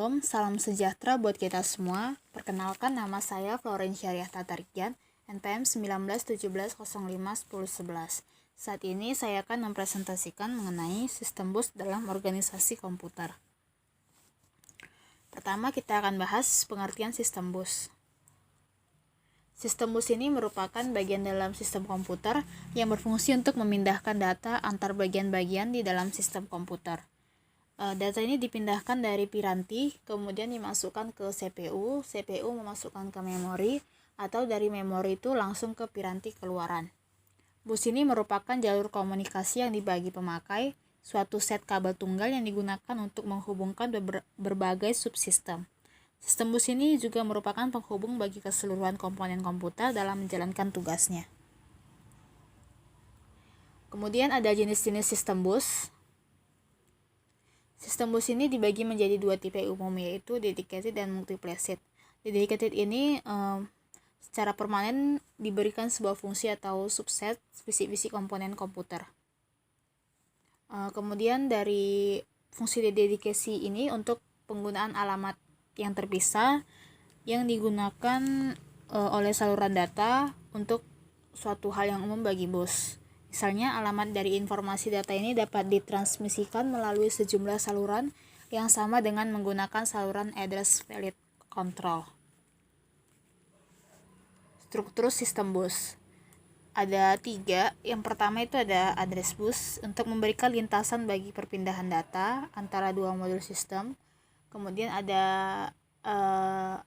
Shalom, salam sejahtera buat kita semua. Perkenalkan, nama saya Florencia Tarijan, NPM 1917051011. Saat ini saya akan mempresentasikan mengenai sistem bus dalam organisasi komputer. Pertama, kita akan bahas pengertian sistem bus. Sistem bus ini merupakan bagian dalam sistem komputer yang berfungsi untuk memindahkan data antar bagian-bagian di dalam sistem komputer. Data ini dipindahkan dari piranti, kemudian dimasukkan ke CPU, CPU memasukkan ke memori, atau dari memori itu langsung ke piranti keluaran. Bus ini merupakan jalur komunikasi yang dibagi pemakai, suatu set kabel tunggal yang digunakan untuk menghubungkan berbagai subsistem. Sistem bus ini juga merupakan penghubung bagi keseluruhan komponen komputer dalam menjalankan tugasnya. Kemudian ada jenis-jenis sistem bus. Sistem bus ini dibagi menjadi dua tipe umum, yaitu dedicated dan multiplexed. Dedicated ini secara permanen diberikan sebuah fungsi atau subset visi-visi komponen komputer. Kemudian dari fungsi dedikasi ini untuk penggunaan alamat yang terpisah yang digunakan oleh saluran data untuk suatu hal yang umum bagi bus. Misalnya, alamat dari informasi data ini dapat ditransmisikan melalui sejumlah saluran yang sama dengan menggunakan saluran address valid control. Struktur sistem bus ada 3. Yang pertama itu ada address bus untuk memberikan lintasan bagi perpindahan data antara dua modul sistem. Kemudian ada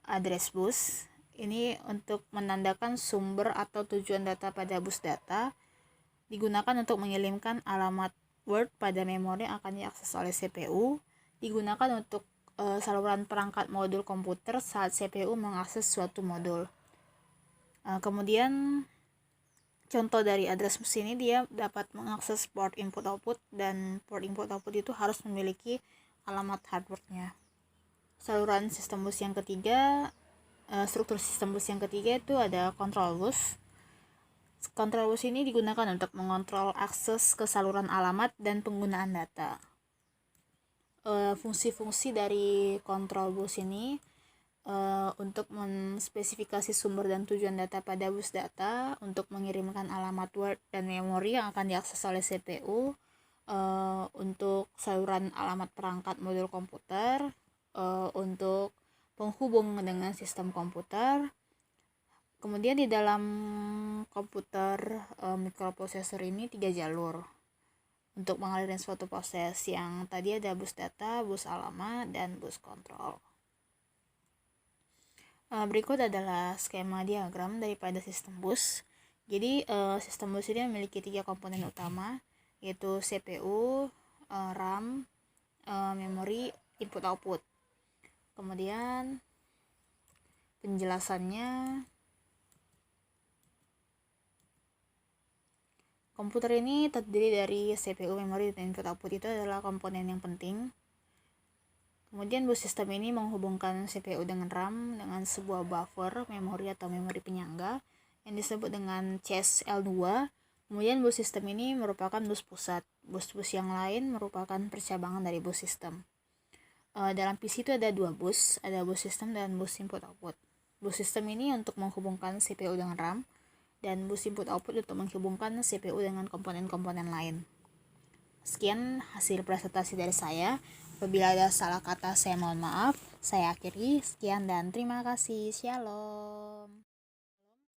address bus, ini untuk menandakan sumber atau tujuan data pada bus data, digunakan untuk mengirimkan alamat Word pada memori yang akan diakses oleh CPU, digunakan untuk saluran perangkat modul komputer saat CPU mengakses suatu modul. Kemudian contoh dari address bus ini, dia dapat mengakses port input output, dan port input output itu harus memiliki alamat hardware-nya. Saluran sistem bus yang ketiga, struktur sistem bus yang ketiga itu ada control bus. Control bus ini digunakan untuk mengontrol akses ke saluran alamat dan penggunaan data. Fungsi-fungsi dari control bus ini untuk menspesifikasi sumber dan tujuan data pada bus data, untuk mengirimkan alamat Word dan memori yang akan diakses oleh CPU, untuk saluran alamat perangkat modul komputer, untuk penghubung dengan sistem komputer. Kemudian di dalam komputer mikroprosesor ini 3 jalur untuk mengalirkan suatu proses. Yang tadi ada bus data, bus alamat, dan bus kontrol. Berikut adalah skema diagram daripada sistem bus. Jadi sistem bus ini memiliki 3 komponen utama, yaitu CPU, RAM, memori, input output. Kemudian penjelasannya, komputer ini terdiri dari CPU, memori, dan input output. Itu adalah komponen yang penting. Kemudian bus sistem ini menghubungkan CPU dengan RAM dengan sebuah buffer memori atau memori penyangga yang disebut dengan cache L2. Kemudian bus sistem ini merupakan bus pusat. Bus-bus yang lain merupakan percabangan dari bus sistem. Dalam PC itu ada 2 bus, ada bus sistem dan bus input output. Bus sistem ini untuk menghubungkan CPU dengan RAM, dan bus input output untuk menghubungkan CPU dengan komponen-komponen lain. Sekian hasil presentasi dari saya. Apabila ada salah kata, saya mohon maaf. Saya akhiri. Sekian dan terima kasih. Shalom.